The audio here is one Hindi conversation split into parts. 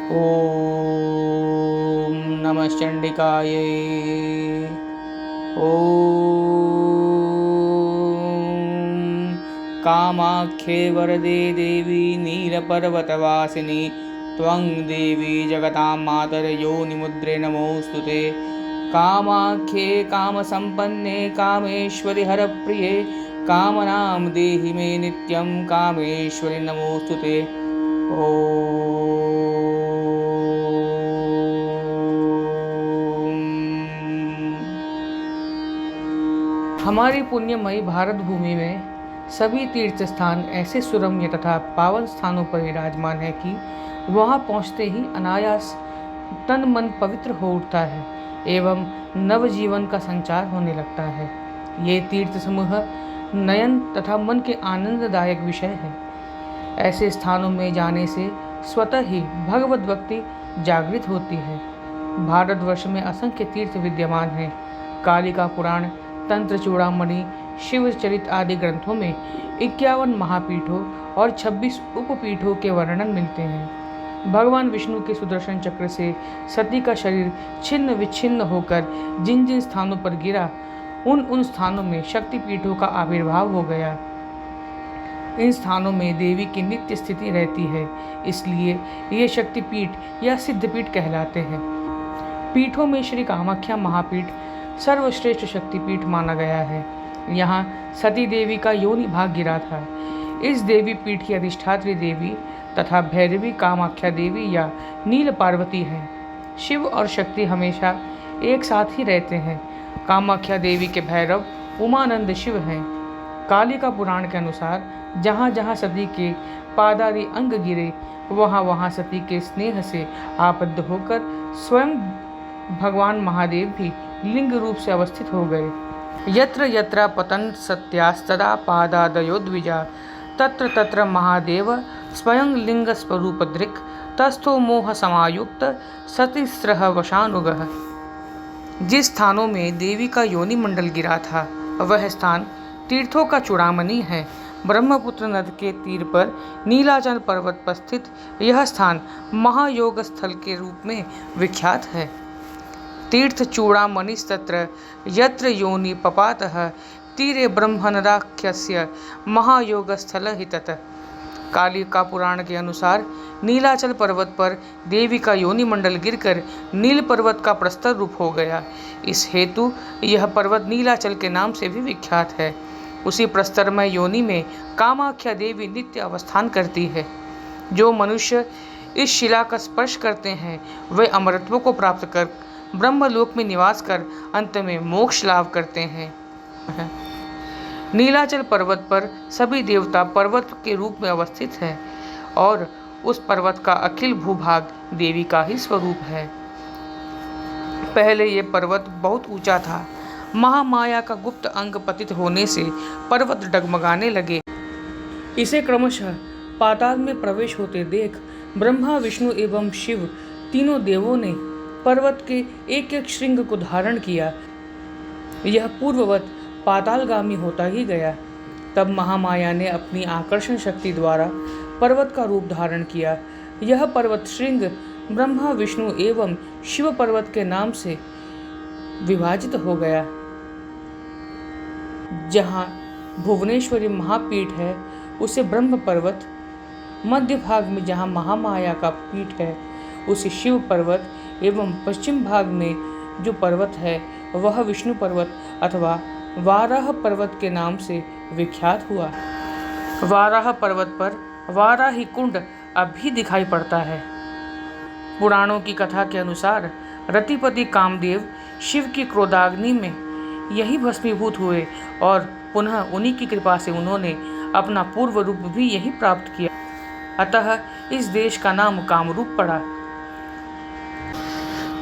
ॐ नमः चण्डिकायै। ॐ कामाख्ये वरदे देवी नीलपर्वतवासिनी त्वं देवी जगतां मातर्योनिमुद्रे नमोऽस्तु ते। कामाख्ये कामसम्पन्ने कामेश्वरि हरप्रिये कामनां देहि मे नित्यं कामेश्वरि नमोऽस्तु ते। हमारी पुण्यमयी भारत भूमि में सभी तीर्थ स्थान ऐसे सुरम्य तथा पावन स्थानों पर विराजमान है कि वहां पहुंचते ही अनायास तन मन पवित्र हो उठता है एवं नवजीवन का संचार होने लगता है। ये तीर्थ समूह नयन तथा मन के आनंददायक विषय है। ऐसे स्थानों में जाने से स्वतः ही भगवत भक्ति जागृत होती है। भारतवर्ष में असंख्य तीर्थ विद्यमान हैं। कालिका पुराण, तंत्र चूड़ामणि, शिव चरित आदि ग्रंथों में 51 महापीठों और 26 उपपीठों के वर्णन मिलते हैं। भगवान विष्णु के सुदर्शन चक्र से सती का शरीर छिन्न विच्छिन्न होकर जिन जिन स्थानों पर गिरा, उन स्थानों में शक्तिपीठों का आविर्भाव हो गया। इन स्थानों में देवी की नित्य स्थिति रहती है, इसलिए ये शक्तिपीठ या सिद्धपीठ कहलाते हैं। पीठों में श्री कामाख्या महापीठ सर्वश्रेष्ठ शक्तिपीठ माना गया है। यहाँ सती देवी का योनि भाग गिरा था। इस देवी पीठ की अधिष्ठात्री देवी तथा भैरवी कामाख्या देवी या नील पार्वती हैं। शिव और शक्ति हमेशा एक साथ ही रहते हैं। कामाख्या देवी के भैरव उमानंद शिव हैं। कालिका पुराण के अनुसार जहाँ जहाँ सती के पादारी अंग गिरे, वहाँ वहाँ सती के स्नेह से आबद्ध होकर स्वयं भगवान महादेव भी लिंग रूप से अवस्थित हो गए। यत्र यत्र पतन सत्यास्तदा पादादयो द्विजा तत्र तत्र महादेव स्वयं लिंग स्वरूप दृक् तस्थो मोह समायुक्त सतिस्रह वशानुगः। जिस स्थानों में देवी का योनि मंडल गिरा था, वह स्थान तीर्थों का चूड़ामणि है। ब्रह्मपुत्र नद के तीर पर नीलाचल पर्वत पर स्थित यह स्थान महायोग स्थल के रूप में विख्यात है। तीर्थ चूड़ामणिस्तत्र यत्र योनि पपातः तीरे ब्रह्मनदाख्यस्य महायोगस्थल हि तत्। कालिका पुराण के अनुसार नीलाचल पर्वत पर देवी का योनि मंडल गिरकर नील पर्वत का प्रस्तर रूप हो गया। इस हेतु यह पर्वत नीलाचल के नाम से भी विख्यात है। उसी प्रस्तरमय योनि में कामाख्या देवी नित्य अवस्थान करती है। जो मनुष्य इस शिला का स्पर्श करते हैं, वे अमरत्व को प्राप्त कर ब्रह्मलोक में निवास कर अंत में मोक्ष लाभ करते हैं। नीलाचल पर्वत पर सभी देवता पर्वत के रूप में अवस्थित हैं और उस पर्वत का अखिल भूभाग देवी का ही स्वरूप है। पहले ये पर्वत बहुत ऊंचा था। महामाया का गुप्त अंग पतित होने से पर्वत डगमगाने लगे। इसे क्रमशः पाताल में प्रवेश होते देख ब्रह्मा, विष्णु एवं शिव तीनों देवों ने पर्वत के एक एक श्रृंग को धारण किया। यह पूर्ववत पातालगामी होता ही गया। तब महामाया ने अपनी आकर्षण शक्ति द्वारा पर्वत का रूप धारण किया। यह पर्वत श्रृंग ब्रह्मा, विष्णु एवं शिव पर्वत के नाम से विभाजित हो गया। जहाँ भुवनेश्वरी महापीठ है, उसे ब्रह्म पर्वत, मध्य भाग में जहाँ महामाया का पीठ है, उसे शिव पर्वत एवं पश्चिम भाग में जो पर्वत है, वह विष्णु पर्वत अथवा वाराह पर्वत के नाम से विख्यात हुआ। वाराह पर्वत पर वाराही कुंड अब भी दिखाई पड़ता है। पुराणों की कथा के अनुसार रतिपति कामदेव शिव की क्रोधाग्नि में यही भस्मीभूत हुए और पुनः उन्हीं की कृपा से उन्होंने अपना पूर्व रूप भी यही प्राप्त किया। अतः इस देश का नाम कामरूप पड़ा।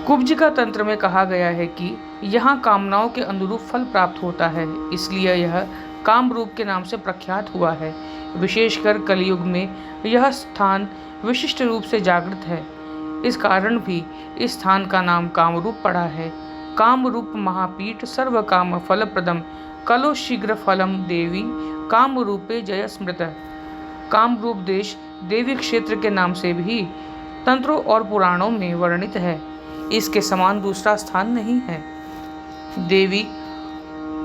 कुब्जिका तंत्र में कहा गया है कि यहाँ कामनाओं के अनुरूप फल प्राप्त होता है, इसलिए यह कामरूप के नाम से प्रख्यात हुआ है। विशेषकर कलयुग में यह स्थान विशिष्ट रूप से जागृत है। इस कारण भी इस स्थान का नाम कामरूप पड़ा है। कामरूप महापीठ सर्व काम फलप्रदम कलो शीघ्र फलम देवी कामरूपे जय स्मृत। कामरूप देश देवी क्षेत्र के नाम से भी तंत्रों और पुराणों में वर्णित है। इसके समान दूसरा स्थान नहीं है। देवी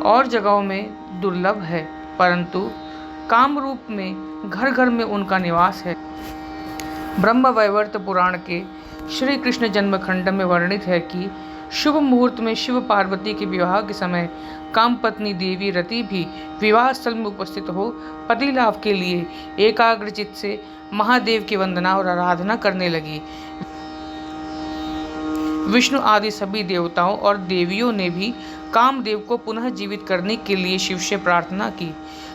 और जगहों में दुर्लभ है, परंतु कामरूप में घर घर में उनका निवास है। ब्रह्मवैवर्त पुराण के श्री कृष्ण जन्मखंड में वर्णित है कि शुभ मुहूर्त में शिव पार्वती के विवाह के समय काम पत्नी देवी रति भी विवाह स्थल में उपस्थित हो पति लाभ के लिए एकाग्रचित्त से महादेव की वंदना और आराधना करने लगी। विष्णु आदि सभी देवताओं और देवियों ने भी कामदेव को पुनः जीवित करने के लिए शिव से प्रार्थना की।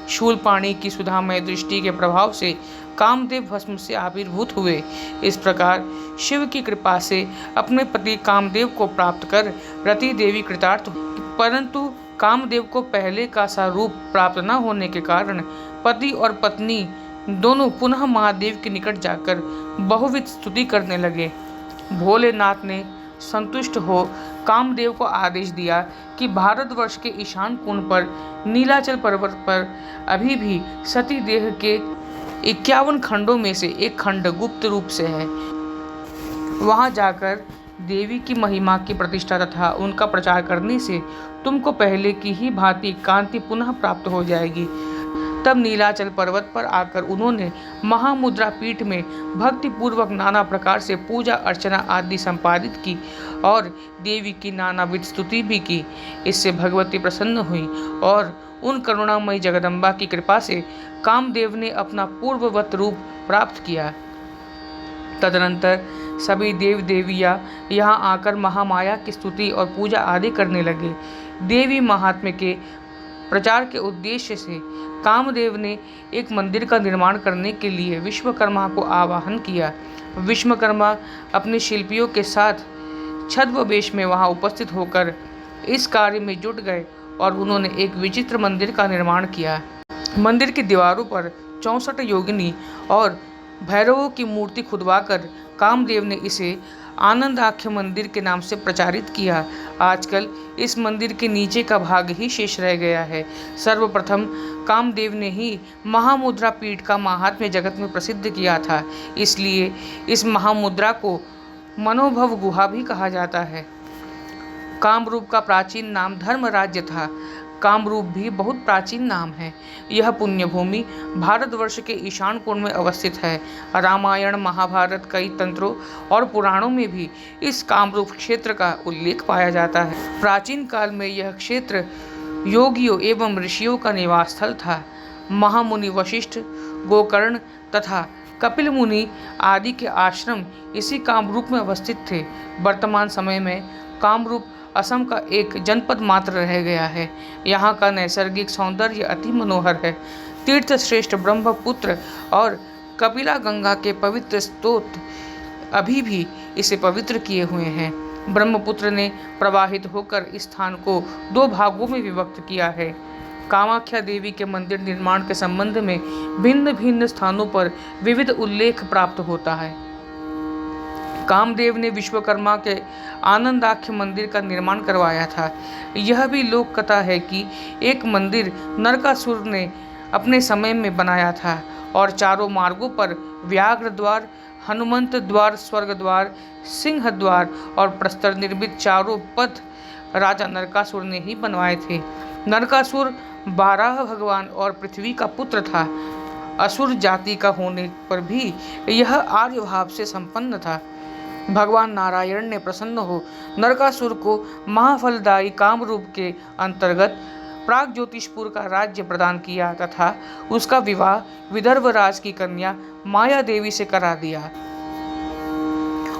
शूलपाणी की सुधामय दृष्टि के प्रभाव से कामदेव भस्म से आविर्भूत हुए। इस प्रकार शिव की कृपा से अपने पति कामदेव को प्राप्त कर रति देवी कृतार्थ हुई। परंतु कामदेव को पहले का सा रूप प्राप्त न होने के कारण पति और पत्नी दोनों पुनः महादेव के निकट जाकर बहुविध स्तुति करने लगे। भोलेनाथ ने संतुष्ट हो कामदेव को आदेश दिया कि भारतवर्ष के ईशान कोण पर नीलाचल पर्वत पर अभी भी सती देह के 51 खंडों में से एक खंड गुप्त रूप से है। वहां जाकर देवी की महिमा की प्रतिष्ठा तथा उनका प्रचार करने से तुमको पहले की ही भांति कांति पुनः प्राप्त हो जाएगी। तब नीलाचल पर्वत पर आकर उन्होंने महामुद्रा पीठ में भक्ति पूर्वक नाना प्रकार से पूजा अर्चना आदि संपादित की और देवी की नानाविध स्तुति भी की। इससे भगवती प्रसन्न हुई और उन करुणामयी जगदम्बा की कृपा से कामदेव ने अपना पूर्ववत रूप प्राप्त किया। तदनंतर सभी देव देवियाँ यहाँ आकर महामाया की स्तुति और पूजा आदि करने लगे। देवी महात्म्य के प्रचार के उद्देश्य से कामदेव ने एक मंदिर का निर्माण करने के लिए विश्वकर्मा को आवाहन किया। विश्वकर्मा अपने शिल्पियों के साथ छद्म वेश में वहां उपस्थित होकर इस कार्य में जुट गए और उन्होंने एक विचित्र मंदिर का निर्माण किया। मंदिर की दीवारों पर 64 योगिनी और भैरवों की मूर्ति खुदवाकर कामदेव ने इसे आनंदाख्य मंदिर के नाम से प्रचारित किया। आजकल इस मंदिर के नीचे का भाग ही शेष रह गया है। सर्वप्रथम कामदेव ने ही महामुद्रा पीठ का महात्म्य जगत में प्रसिद्ध किया था, इसलिए इस महामुद्रा को मनोभव गुहा भी कहा जाता है। कामरूप का प्राचीन नाम धर्मराज्य था। कामरूप भी बहुत प्राचीन नाम है। यह पुण्यभूमि भारतवर्ष के ईशान कोण में अवस्थित है। रामायण महाभारत कई तंत्रों और पुराणों में भी इस कामरूप क्षेत्र का उल्लेख पाया जाता है। प्राचीन काल में यह क्षेत्र योगियों एवं ऋषियों का निवास स्थल था। महामुनि वशिष्ठ, गोकर्ण तथा कपिल मुनि आदि के आश्रम इसी कामरूप में अवस्थित थे। वर्तमान समय में कामरूप असम का एक जनपद मात्र रह गया है। यहाँ का नैसर्गिक सौंदर्य अति मनोहर है। तीर्थ श्रेष्ठ ब्रह्मपुत्र और कपिला गंगा के पवित्र स्रोत अभी भी इसे पवित्र किए हुए हैं। ब्रह्मपुत्र ने प्रवाहित होकर इस स्थान को 2 भागों में विभक्त किया है। कामाख्या देवी के मंदिर निर्माण के संबंध में भिन्न भिन्न स्थानों पर विविध उल्लेख प्राप्त होता है। कामदेव ने विश्वकर्मा के आनंदाख्य मंदिर का निर्माण करवाया था। यह भी लोक कथा है कि एक मंदिर नरकासुर ने अपने समय में बनाया था और चारों मार्गों पर व्याघ्र द्वार, हनुमंत द्वार, स्वर्ग द्वार, सिंह द्वार और प्रस्तर निर्मित चारों पथ राजा नरकासुर ने ही बनवाए थे। नरकासुर 12 भगवान और पृथ्वी का पुत्र था। असुर जाति का होने पर भी यह आर्य भाव से संपन्न था। भगवान नारायण ने प्रसन्न हो नरकासुर को महाफलदायी कामरूप के अंतर्गत प्राग ज्योतिषपुर का राज्य प्रदान किया तथा उसका विवाह विदर्भ राज की कन्या माया देवी से करा दिया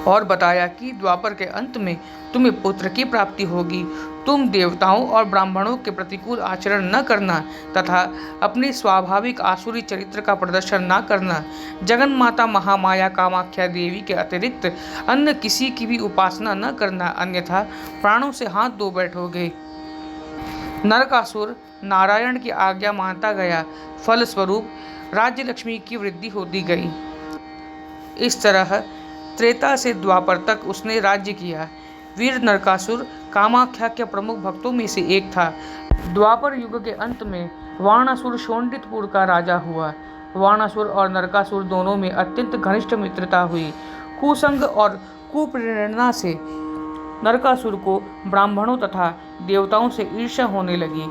और बताया कि द्वापर के अंत में तुम्हें पुत्र की प्राप्ति होगी। तुम देवताओं और ब्राह्मणों के प्रतिकूल आचरण न करना तथा अपने स्वाभाविक आसुरी चरित्र का प्रदर्शन न करना। जगन माता महामाया कामाख्या देवी के अतिरिक्त अन्य किसी की भी उपासना न करना, अन्यथा प्राणों से हाथ धो बैठोगे। नरकासुर नारायण की आज्ञा मानता गया। फलस्वरूप राज्य लक्ष्मी की वृद्धि होती गई। इस तरह त्रेता से द्वापर तक उसने राज्य किया। वीर नरकासुर कामाख्या के प्रमुख भक्तों में से एक था। द्वापर युग के अंत में वाणासुर शोणितपुर का राजा हुआ। वाणासुर और नरकासुर दोनों में अत्यंत घनिष्ठ मित्रता हुई। कुसंग और कुप्रेरणा से नरकासुर को ब्राह्मणों तथा देवताओं से ईर्ष्या होने लगी।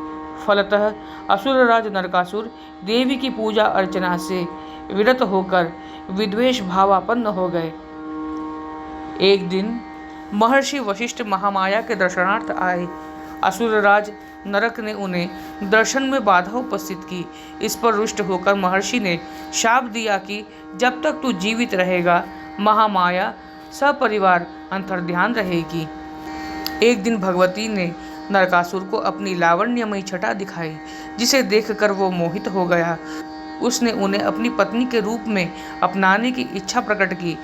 फलतः असुरराज नरकासुर देवी की पूजा अर्चना से विरत होकर विद्वेष भावापन्न हो गए। एक दिन महर्षि वशिष्ठ महामाया के दर्शनार्थ आए। असुरराज नरक ने उन्हें दर्शन में बाधा उपस्थित की। इस पर रुष्ट होकर महर्षि ने शाप दिया कि जब तक तू जीवित रहेगा महामाया सपरिवार अंतर्ध्यान रहेगी। एक दिन भगवती ने नरकासुर को अपनी लावण्यमयी छटा दिखाई, जिसे देखकर वो मोहित हो गया। उसने उन्हें अपनी पत्नी के रूप में अपनाने की इच्छा प्रकट की।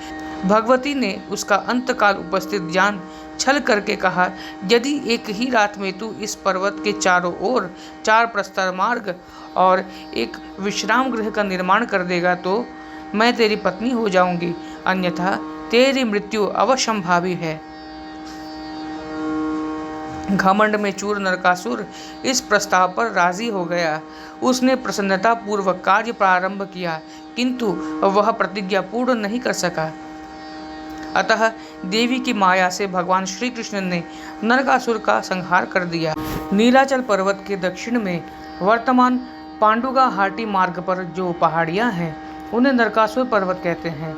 भगवती ने उसका अंतकाल उपस्थित जान छल करके कहा, यदि एक ही रात में तू इस पर्वत के चारों ओर 4 प्रस्तर मार्ग और एक विश्राम गृह का निर्माण कर देगा तो मैं तेरी पत्नी हो जाऊंगी, अन्यथा तेरी मृत्यु अवश्यंभावी है। घमंड में चूर नरकासुर इस प्रस्ताव पर राजी हो गया। उसने प्रसन्नता पूर्वक कार्य प्रारंभ किया, किंतु वह प्रतिज्ञा पूर्ण नहीं कर सका। अतः देवी की माया से भगवान श्री कृष्ण ने नरकासुर का संहार कर दिया। नीलाचल पर्वत के दक्षिण में वर्तमान पांडुगा हाटी मार्ग पर जो पहाड़ियां हैं उन्हें नरकासुर पर्वत कहते हैं।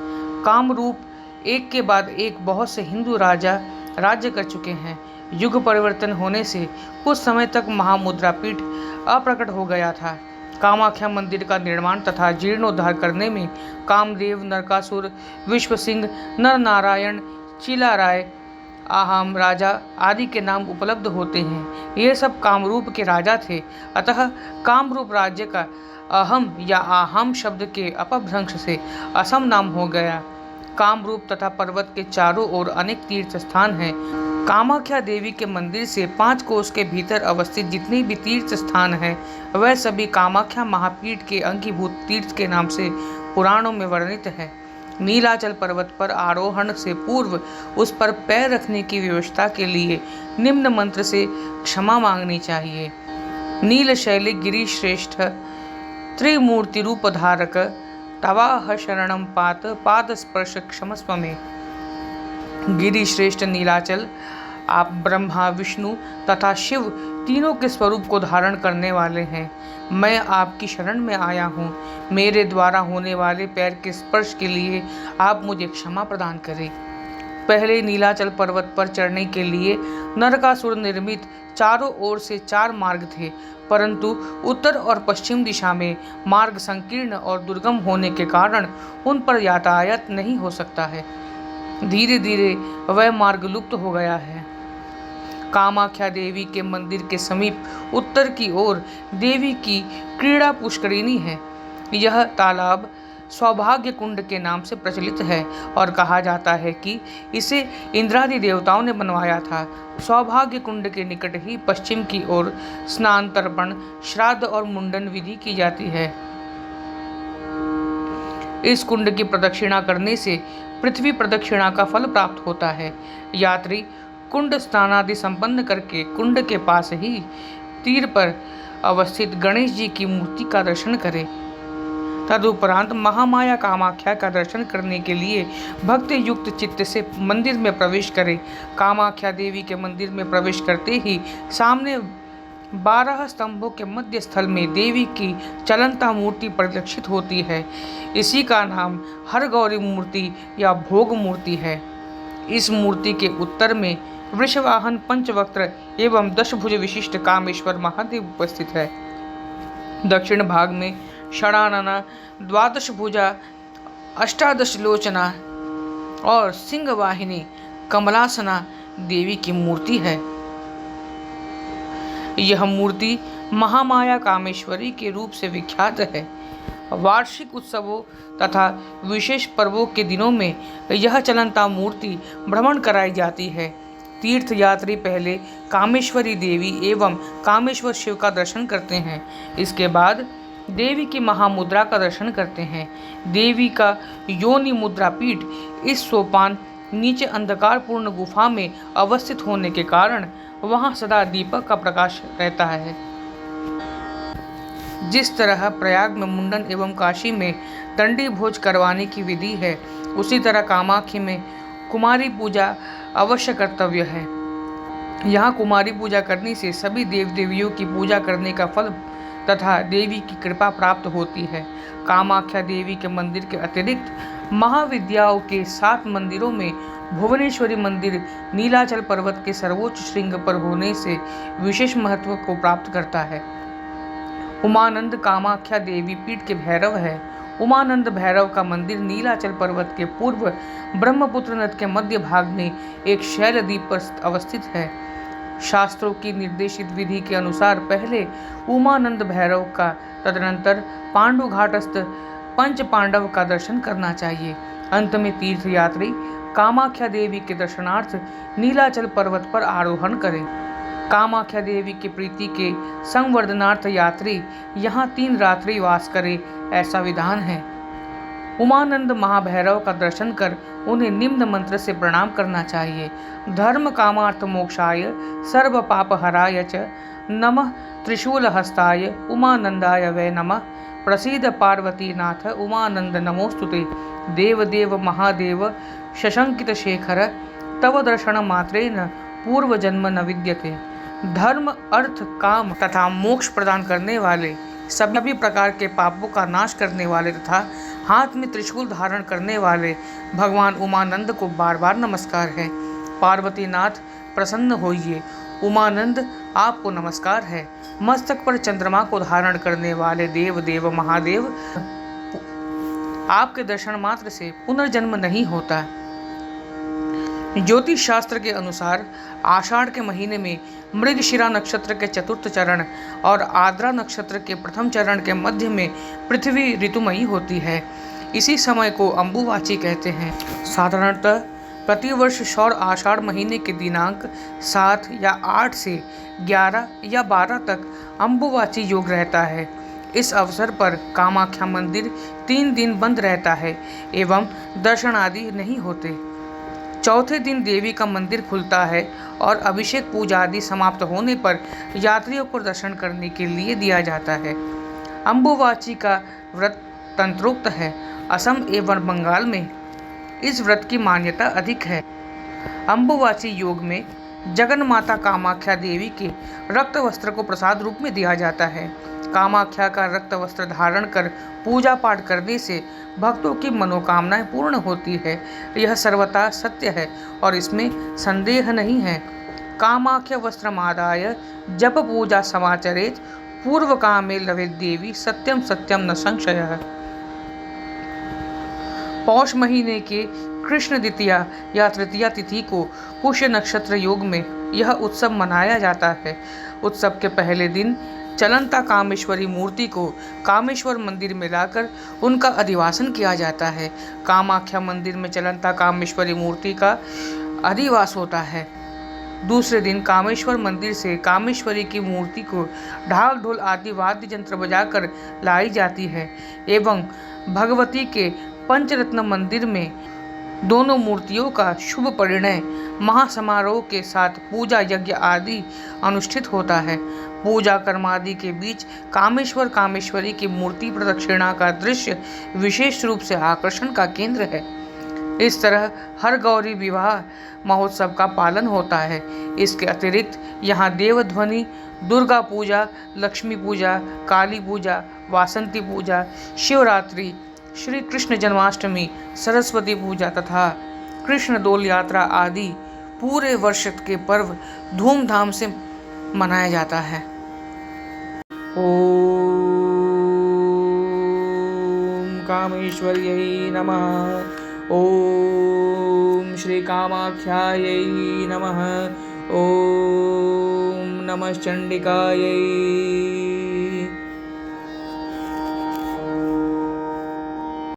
कामरूप एक के बाद एक बहुत से हिंदू राजा राज्य कर चुके हैं। युग परिवर्तन होने से कुछ समय तक महामुद्रापीठ अप्रकट हो गया था। कामाख्या मंदिर का निर्माण तथा जीर्णोद्धार करने में कामदेव, नरकासुर, विश्वसिंह, नरनारायण, चिलाराय, आहाम राजा आदि के नाम उपलब्ध होते हैं। ये सब कामरूप के राजा थे। अतः कामरूप राज्य का अहम या आहाम शब्द के अपभ्रंश से असम नाम हो गया। कामरूप तथा पर्वत के चारों ओर अनेक तीर्थ स्थान हैं। कामाख्या देवी के मंदिर से 5 कोस के भीतर अवस्थित जितने भी तीर्थ स्थान हैं वह सभी कामाख्या महापीठ के अंगीभूत तीर्थ के नाम से पुराणों में वर्णित है। नीलाचल पर्वत पर आरोहण से पूर्व उस पर पैर रखने की व्यवस्था के लिए निम्न मंत्र से क्षमा मांगनी चाहिए। नीलशैली गिरिश्रेष्ठ त्रिमूर्ति रूप धारक तवाह शरणम पात पाद स्पर्श क्षमस्व में। गिरिश्रेष्ठ नीलाचल, आप ब्रह्मा, विष्णु तथा शिव तीनों के स्वरूप को धारण करने वाले हैं। मैं आपकी शरण में आया हूँ। मेरे द्वारा होने वाले पैर के स्पर्श के लिए आप मुझे क्षमा प्रदान करें। पहले नीलाचल पर्वत पर चढ़ने के लिए नरकासुर निर्मित चारों ओर से 4 मार्ग थे, परंतु उत्तर और पश्चिम दिशा में मार्ग संकीर्ण और दुर्गम होने के कारण उन पर यातायात नहीं हो सकता है। धीरे धीरे वह मार्ग लुप्त हो गया है। कामाख्या देवी के मंदिर के समीप उत्तर की ओर देवी की क्रीड़ा पुष्करिणी है। यह तालाब सौभाग्य कुंड के नाम से प्रचलित है और कहा जाता है कि इसे इंद्रादि देवताओं ने बनवाया था। सौभाग्य कुंड के निकट ही पश्चिम की ओर स्नान, तर्पण, श्राद्ध और मुंडन विधि की जाती है। इस कुंड की प्रदक्षिणा करने से पृथ्वी प्रदक्षिणा का फल प्राप्त होता है। यात्री कुंड स्नानादि संपन्न करके कुंड के पास ही तीर पर अवस्थित गणेश जी की मूर्ति का दर्शन करें। तदुपरांत महामाया कामाख्या का दर्शन करने के लिए भक्ति युक्त चित्त से मंदिर में प्रवेश करें। कामाख्या देवी के मंदिर में प्रवेश करते ही सामने 12 स्तंभों के मध्य स्थल में देवी की चलंता मूर्ति परिलक्षित होती है। इसी का नाम हरगौरी मूर्ति या भोग मूर्ति है। इस मूर्ति के उत्तर में वृषवाहन, पंचवक्त्र एवं 10 भुज विशिष्ट कामेश्वर महादेव उपस्थित है। दक्षिण भाग में षडानना, 12 भुजा, 18 लोचना और सिंह वाहिनी कमलासना देवी की मूर्ति है। यह मूर्ति महामाया कामेश्वरी के रूप से विख्यात है। वार्षिक उत्सवों तथा विशेष पर्वों के दिनों में यह चलंता मूर्ति भ्रमण कराई जाती है। तीर्थ यात्री पहले कामेश्वरी देवी एवं कामेश्वर शिव का दर्शन करते हैं। इसके बाद देवी की महामुद्रा का दर्शन करते हैं। देवी का योनि मुद्रा पीठ इस सोपान नीचे अंधकारपूर्ण गुफा में अवस्थित होने के कारण वहां सदा दीपक का प्रकाश रहता है। जिस तरह प्रयाग में मुंडन एवं काशी में दंडी भोज करवाने की विधि है, उसी तरह कामाख्या में कुमारी पूजा अवश्य कर्तव्य है। यहाँ कुमारी पूजा करने से सभी देव देवियों की पूजा करने का फल तथा देवी की कृपा प्राप्त होती है। कामाख्या देवी के मंदिर के अतिरिक्त महाविद्याओं के 7 मंदिरों में भुवनेश्वरी मंदिर नीलाचल पर्वत के सर्वोच्च श्रृंग पर होने से विशेष महत्व को प्राप्त करता है। उमानंद कामाख्या देवी पीठ के भैरव है। उमानंद भैरव का मंदिर नीलाचल पर्वत के पूर्व ब्रह्मपुत्र नद के मध्य भाग में एक शैल द्वीप पर अवस्थित है। शास्त्रों की निर्देशित विधि के अनुसार पहले उमानंद भैरव का, तदनंतर पांडु घाटस्थ पंच पांडव का दर्शन करना चाहिए। अंत में तीर्थयात्री कामाख्या देवी के दर्शनार्थ नीलाचल पर्वत पर आरोहण करें। कामाख्या देवी की प्रीति के संवर्धनार्थ यात्री यहाँ 3 रात्रि वास करे, ऐसा विधान है। उमानंद महाभैरव का दर्शन कर उन्हें निम्न मंत्र से प्रणाम करना चाहिए। धर्म कामार्थ मोक्षाय सर्व पाप हराय च नमः त्रिशूल हस्ताय उमानंदाय वै नमः। प्रसीद पार्वती नाथ उमानंद नमोस्तुते। देव देव महादेव शशंकित शेखर तव दर्शन मात्रेन पूर्व जन्म न विद्यते। धर्म अर्थ काम तथा मोक्ष प्रदान करने वाले, सभी प्रकार के पापों का नाश करने वाले तथा हाथ में त्रिशूल धारण करने वाले भगवान उमानंद को बार बार नमस्कार है। पार्वतीनाथ प्रसन्न होइए। उमानंद आपको नमस्कार है। मस्तक पर चंद्रमा को धारण करने वाले देव देव महादेव, आपके दर्शन मात्र से पुनर्जन्म नहीं होता। ज्योतिष शास्त्र के अनुसार आषाढ़ के महीने में मृगशिरा नक्षत्र के चतुर्थ चरण और आद्रा नक्षत्र के प्रथम चरण के मध्य में पृथ्वी ऋतुमयी होती है। इसी समय को अम्बुवाची कहते हैं। साधारणतः प्रतिवर्ष सौर आषाढ़ महीने के दिनांक 7 या 8 से 11 या 12 तक अम्बुवाची योग रहता है। इस अवसर पर कामाख्या मंदिर 3 दिन बंद रहता है एवं दर्शन आदि नहीं होते। चौथे दिन देवी का मंदिर खुलता है और अभिषेक पूजा आदि समाप्त होने पर यात्रियों को दर्शन करने के लिए दिया जाता है। अम्बुवाची का व्रत तंत्रोक्त है। असम एवं बंगाल में इस व्रत की मान्यता अधिक है। अम्बुवाची योग में जगन माता कामाख्या देवी के रक्त वस्त्र को प्रसाद रूप में दिया जाता है। कामाख्या का रक्त वस्त्र धारण कर पूजा पाठ करने से भक्तों की मनोकामनाएं पूर्ण होती है। यह सर्वथा सत्य है और इसमें संदेह नहीं है। कामाख्या वस्त्रमादाय जप पूजा समाचरेत पूर्व कामे लवेत देवी सत्यम सत्यम न संशयः। पौष महीने के कृष्ण द्वितीया या तृतीया तिथि को पुष्य नक्षत्र योग में यह उत्सव मनाया जाता है। उत्सव के पहले दिन चलंता कामेश्वरी मूर्ति को कामेश्वर मंदिर में लाकर उनका अधिवासन किया जाता है। कामाख्या मंदिर में चलंता कामेश्वरी मूर्ति का अधिवास होता है। दूसरे दिन कामेश्वर मंदिर से कामेश्वरी की मूर्ति को ढाल ढोल आदि वाद्य यंत्र बजाकर लाई जाती है एवं भगवती के पंचरत्न मंदिर में दोनों मूर्तियों का शुभ परिणय महासमारोह के साथ पूजा यज्ञ आदि अनुष्ठित होता है। पूजा कर्मादि के बीच कामेश्वर कामेश्वरी की मूर्ति प्रदक्षिणा का दृश्य विशेष रूप से आकर्षण का केंद्र है। इस तरह हर गौरी विवाह महोत्सव का पालन होता है। इसके अतिरिक्त यहाँ देवध्वनि, दुर्गा पूजा, लक्ष्मी पूजा, काली पूजा, वासंती पूजा, शिवरात्रि, श्री कृष्ण जन्माष्टमी, सरस्वती पूजा तथा कृष्ण दोल यात्रा आदि पूरे वर्ष के पर्व धूमधाम से मनाया जाता है। ओम कामेश्वर्यै नमः। ओम श्री कामाख्यायै नमः। ओम नमः चंडिकायै